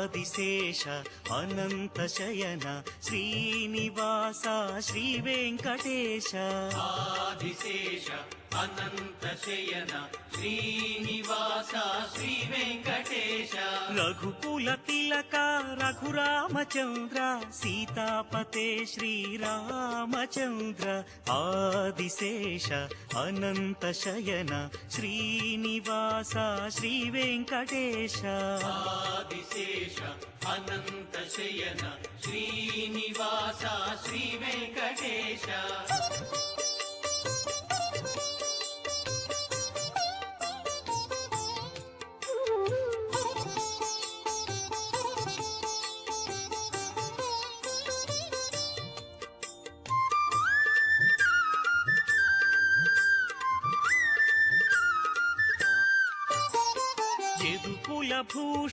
ఆదిశేష అనంత శయన శ్రీనివాస శ్రీ వెంకటేశ ఆదిశేష అనంత శయన శ్రీనివాస శ్రీ వెంకటేశ రఘుకుల తిలక రఘురామచంద్ర సీతాపతే శ్రీరామచంద్ర ఆదిశేష అనంత శయన శ్రీనివాస శ్రీ వెంకటేశ ఆదిశేష అనంత శయన శ్రీనివాస శ్రీ వెంకటేశ యదుకుల భూష